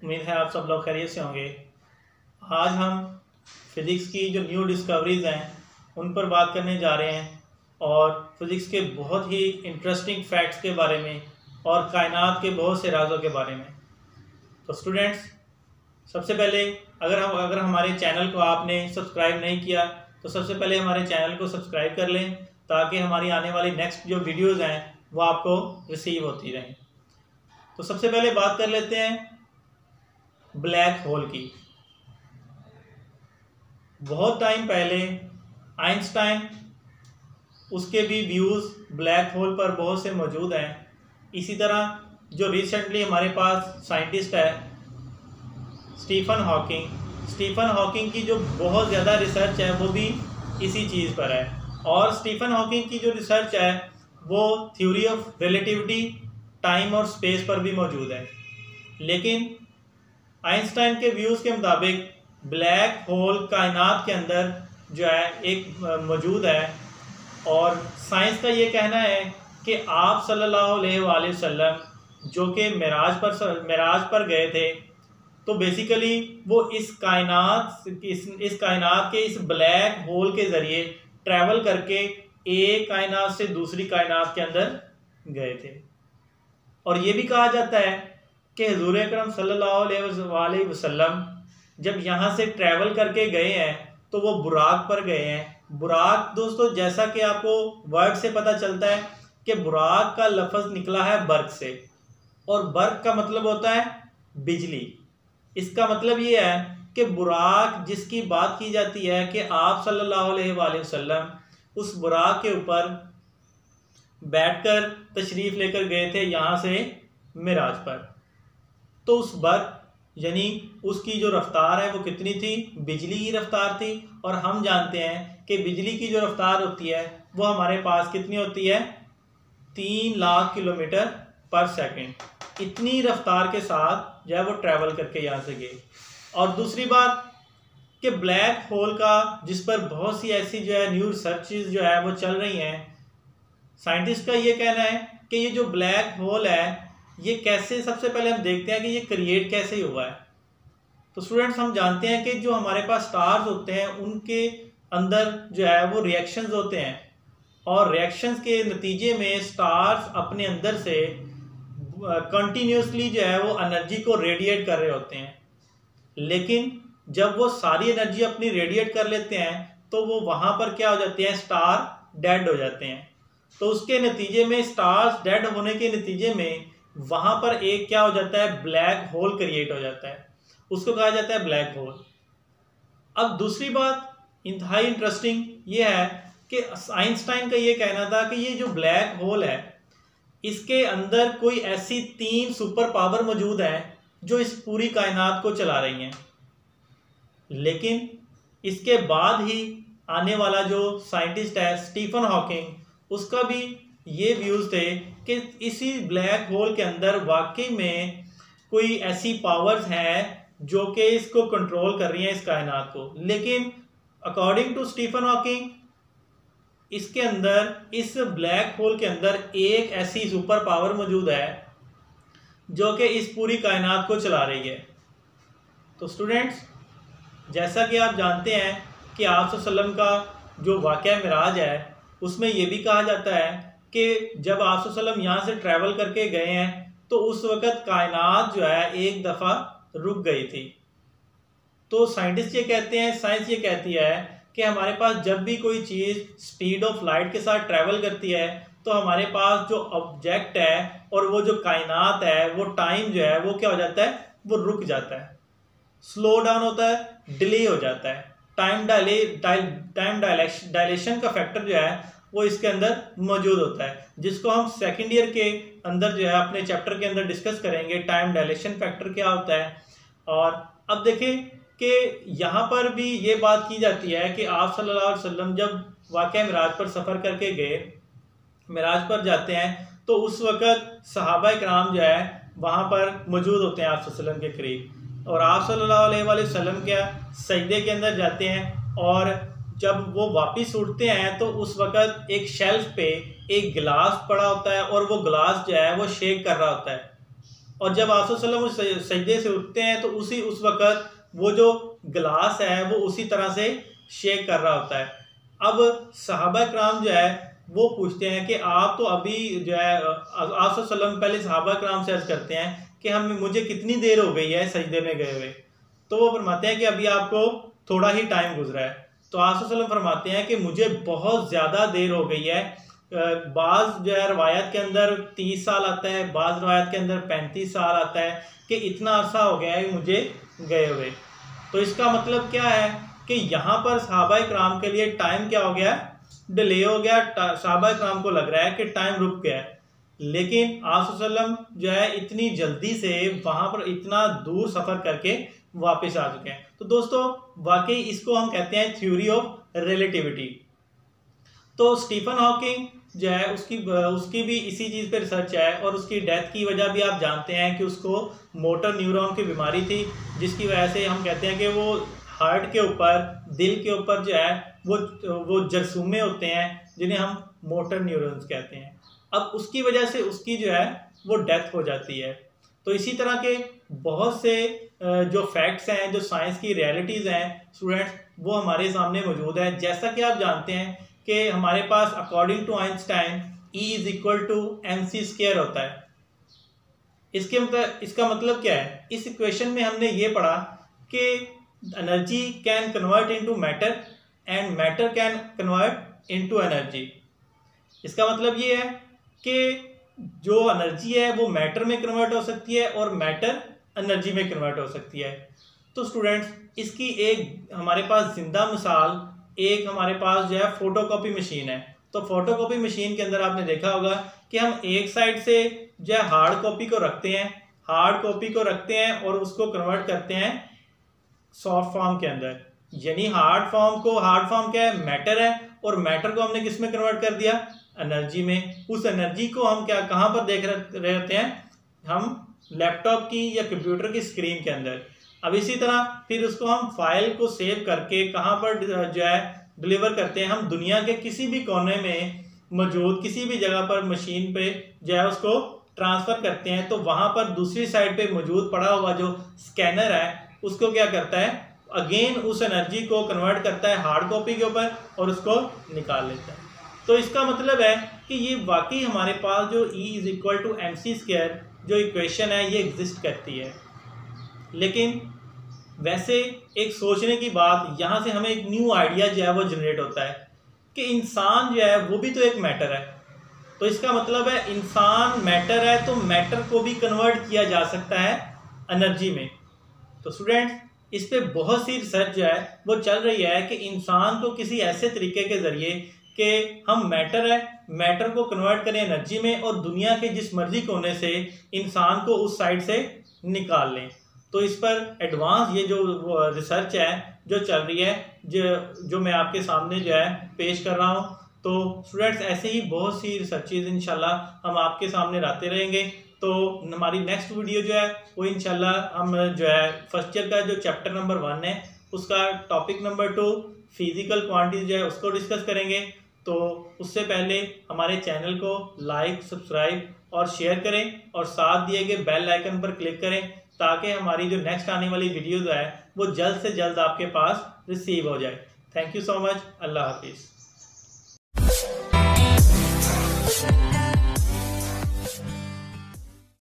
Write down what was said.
उम्मीद है आप सब लोग खैरियत से होंगे। आज हम फिज़िक्स की जो न्यू डिस्कवरीज़ हैं उन पर बात करने जा रहे हैं और फिज़िक्स के बहुत ही इंटरेस्टिंग फैक्ट्स के बारे में और कायनात के बहुत से राज़ों के बारे में। तो स्टूडेंट्स, सबसे पहले अगर हमारे चैनल को आपने सब्सक्राइब नहीं किया तो सबसे पहले हमारे चैनल को सब्सक्राइब कर लें ताकि हमारी आने वाली नेक्स्ट जो वीडियोज़ हैं वो आपको रिसीव होती रहें। तो सबसे पहले बात कर लेते हैं ब्लैक होल की। बहुत टाइम पहले आइंस्टाइन, उसके भी व्यूज़ ब्लैक होल पर बहुत से मौजूद हैं। इसी तरह जो रिसेंटली हमारे पास साइंटिस्ट है स्टीफन हॉकिंग की जो बहुत ज़्यादा रिसर्च है वो भी इसी चीज़ पर है। और स्टीफन हॉकिंग की जो रिसर्च है वो थ्योरी ऑफ रिलेटिविटी, टाइम और स्पेस पर भी मौजूद है। लेकिन आइंस्टाइन के व्यूज़ के मुताबिक ब्लैक होल कायनात के अंदर जो है एक मौजूद है। और साइंस का ये कहना है कि आप सल्लल्लाहु अलैहि वसल्लम जो कि मेराज पर गए थे, तो बेसिकली वो इस कायनात के इस ब्लैक होल के ज़रिए ट्रैवल करके एक कायनात से दूसरी कायनात के अंदर गए थे। और ये भी कहा जाता है कि हुज़ूर अकरम सल्लल्लाहु अलैहि वसल्लम जब यहाँ से ट्रैवल करके गए हैं तो वो बुराक पर गए हैं। बुराक दोस्तों, जैसा कि आपको वर्ड से पता चलता है कि बुराक का लफ्ज़ निकला है बर्क से, और बर्क का मतलब होता है बिजली। इसका मतलब ये है कि बुराक जिसकी बात की जाती है कि आप सल्लल्लाहु अलैहि वसल्लम उस बुराक के ऊपर बैठकर तशरीफ़ लेकर गए थे यहाँ से मिराज पर। तो उस बर्क यानी उसकी जो रफ्तार है वो कितनी थी? बिजली की रफ्तार थी। और हम जानते हैं कि बिजली की जो रफ्तार होती है वो हमारे पास कितनी होती है? 3 लाख किलोमीटर पर सेकंड। इतनी रफ्तार के साथ जो है वो ट्रैवल करके यहाँ से गए। और दूसरी बात कि ब्लैक होल का, जिस पर बहुत सी ऐसी जो है न्यू रिसर्चेज जो है वो चल रही हैं, साइंटिस्ट का ये कहना है कि ये जो ब्लैक होल है ये कैसे, सबसे पहले हम देखते हैं कि ये क्रिएट कैसे हुआ है। तो स्टूडेंट्स, हम जानते हैं कि जो हमारे पास स्टार्स होते हैं उनके अंदर जो है वो रिएक्शंस होते हैं, और रिएक्शंस के नतीजे में स्टार्स अपने अंदर से कंटिन्यूसली जो है वो एनर्जी को रेडिएट कर रहे होते हैं। लेकिन जब वो सारी एनर्जी अपनी रेडिएट कर लेते हैं तो वो वहाँ पर क्या हो जाते हैं? स्टार डेड हो जाते हैं। तो उसके नतीजे में, स्टार्स डेड होने के नतीजे में वहाँ पर एक क्या हो जाता है? ब्लैक होल क्रिएट हो जाता है। उसको कहा जाता है ब्लैक होल। अब दूसरी बात इंतहाई इंटरेस्टिंग ये है कि आइंस्टाइन का ये कहना था कि ये जो ब्लैक होल है इसके अंदर कोई ऐसी 3 सुपर पावर मौजूद हैं जो इस पूरी कायनात को चला रही हैं। लेकिन इसके बाद ही आने वाला जो साइंटिस्ट है स्टीफन हॉकिंग, उसका भी ये व्यूज़ थे कि इसी ब्लैक होल के अंदर वाकई में कोई ऐसी पावर्स हैं जो कि इसको कंट्रोल कर रही हैं, इस कायनात को। लेकिन अकॉर्डिंग टू स्टीफन हॉकिंग, इसके अंदर, इस ब्लैक होल के अंदर एक ऐसी सुपर पावर मौजूद है जो कि इस पूरी कायनात को चला रही है। तो स्टूडेंट्स, जैसा कि आप जानते हैं कि आप सल्लम का जो वाक़या मिराज है उसमें ये भी कहा जाता है कि जब आप सल्लम यहाँ से ट्रैवल करके गए हैं तो उस वक़्त कायनात जो है एक दफ़ा रुक गई थी। तो साइंटिस्ट ये कहते हैं, साइंस ये कहती है कि हमारे पास जब भी कोई चीज़ स्पीड ऑफ लाइट के साथ ट्रैवल करती है तो हमारे पास जो ऑब्जेक्ट है और वो जो कायनात है, वो टाइम जो है वो क्या हो जाता है? वो रुक जाता है, स्लो डाउन होता है, डिले हो जाता है। टाइम डायलेशन का फैक्टर जो है वो इसके अंदर मौजूद होता है, जिसको हम सेकेंड ईयर के अंदर जो है अपने चैप्टर के अंदर डिस्कस करेंगे, टाइम डायलेशन फैक्टर क्या होता है। और अब देखें कि यहाँ पर भी ये बात की जाती है कि आप सल्लल्लाहु अलैहि वसल्लम जब वाक़या मिराज पर सफ़र करके गए, मिराज पर जाते हैं तो उस वक़्त सहाबा इकराम जो है वहाँ पर मौजूद होते हैं आप सल्लल्लाहु अलैहि वसल्लम के करीब, और आप सल्लल्लाहु अलैहि वसल्लम के सजदे के अंदर जाते हैं। और जब वो वापस उठते हैं तो उस वक़्त एक शेल्फ पे एक गिलास पड़ा होता है और वो गिलास जो है वो शेक कर रहा होता है। और जब आप उस सजदे से उठते हैं तो उस वक़्त वो जो गिलास है वो उसी तरह से शेक कर रहा होता है। अब सहाबा कराम जो है वो पूछते हैं कि आप तो अभी जो है आप पहले सहाबा कराम से अर्ज करते हैं कि मुझे कितनी देर हो गई है सजदे में गए हुए, तो वो फरमाते हैं कि अभी आपको थोड़ा ही टाइम गुजरा है। तो आप फरमाते हैं कि मुझे बहुत ज़्यादा देर हो गई है। बाज़ जो है रवायत के अंदर 30 साल आता है, बाज़ रवायत के अंदर 35 साल आता है कि इतना अरसा हो गया है मुझे गए हुए। तो इसका मतलब क्या है कि यहाँ पर सहाबा कराम के लिए टाइम क्या हो गया, डिले हो गया। सहाबा कराम को लग रहा है कि टाइम रुक गया है, लेकिन आप जो है इतनी जल्दी से वहाँ पर इतना दूर सफ़र करके वापस आ चुके हैं। तो दोस्तों वाकई इसको हम कहते हैं थ्योरी ऑफ रिलेटिविटी। तो स्टीफन हॉकिंग जो है उसकी भी इसी चीज़ पे रिसर्च है, और उसकी डेथ की वजह भी आप जानते हैं कि उसको मोटर न्यूरॉन की बीमारी थी, जिसकी वजह से हम कहते हैं कि वो हार्ट के ऊपर, दिल के ऊपर जो है वो जरसूमे होते हैं जिन्हें हम मोटर न्यूरॉन्स कहते हैं। अब उसकी वजह से उसकी जो है वो डेथ हो जाती है। तो इसी तरह के बहुत से जो फैक्ट्स हैं, जो साइंस की रियलिटीज़ हैं स्टूडेंट्स, वो हमारे सामने मौजूद है। जैसा कि आप जानते हैं कि हमारे पास अकॉर्डिंग टू आइंस्टाइन E=mc² होता है। इसका मतलब क्या है, इस इक्वेशन में हमने ये पढ़ा कि energy can convert into matter and matter can convert into energy. इसका मतलब ये है कि जो एनर्जी है वो मैटर में कन्वर्ट हो सकती है और मैटर एनर्जी में कन्वर्ट हो सकती है। तो स्टूडेंट्स इसकी एक हमारे पास जिंदा मिसाल एक हमारे पास जो है फोटोकॉपी मशीन है। तो फोटोकॉपी मशीन के अंदर आपने देखा होगा कि हम एक साइड से जो है हार्ड कॉपी को रखते हैं और उसको कन्वर्ट करते हैं सॉफ्ट फॉर्म के अंदर। यानी हार्ड फॉर्म क्या है, मैटर है, और मैटर को हमने किस में कन्वर्ट कर दिया, एनर्जी में। उस एनर्जी को हम कहाँ पर देख रहे होते हैं, हम लैपटॉप की या कंप्यूटर की स्क्रीन के अंदर। अब इसी तरह फिर उसको हम फाइल को सेव करके कहाँ पर जो है डिलीवर करते हैं, हम दुनिया के किसी भी कोने में मौजूद किसी भी जगह पर मशीन पे जो है उसको ट्रांसफ़र करते हैं। तो वहाँ पर दूसरी साइड पे मौजूद पड़ा हुआ जो स्कैनर है उसको क्या करता है, अगेन उस एनर्जी को कन्वर्ट करता है हार्ड कॉपी के ऊपर और उसको निकाल लेता है। तो इसका मतलब है कि ये वाकई हमारे पास जो E=mc² जो इक्वेशन है ये एग्जिस्ट करती है। लेकिन वैसे एक सोचने की बात, यहाँ से हमें एक न्यू आइडिया जो है वो जनरेट होता है कि इंसान जो है वो भी तो एक मैटर है। तो इसका मतलब है इंसान मैटर है, तो मैटर को भी कन्वर्ट किया जा सकता है एनर्जी में। तो स्टूडेंट्स इस पे बहुत सी रिसर्च जो है वो चल रही है कि इंसान को किसी ऐसे तरीके के ज़रिए कि हम मैटर को कन्वर्ट करें एनर्जी में और दुनिया के जिस मर्जी कोने से इंसान को उस साइड से निकाल लें। तो इस पर एडवांस ये जो रिसर्च है जो चल रही है, जो मैं आपके सामने जो है पेश कर रहा हूँ। तो स्टूडेंट्स ऐसे ही बहुत सी रिसर्चेज इंशाल्लाह हम आपके सामने लाते रहेंगे। तो हमारी नेक्स्ट वीडियो जो है वो इंशाल्लाह हम जो है फर्स्ट ईयर का जो चैप्टर नंबर 1 है उसका टॉपिक नंबर 2 फिजिकल क्वांटिटीज जो है उसको डिस्कस करेंगे। तो उससे पहले हमारे चैनल को लाइक, सब्सक्राइब और शेयर करें और साथ दिए गए बेल आइकन पर क्लिक करें ताकि हमारी जो नेक्स्ट आने वाली वीडियोज़ है वो जल्द से जल्द आपके पास रिसीव हो जाए। Thank you so much. अल्लाह हाफिज़।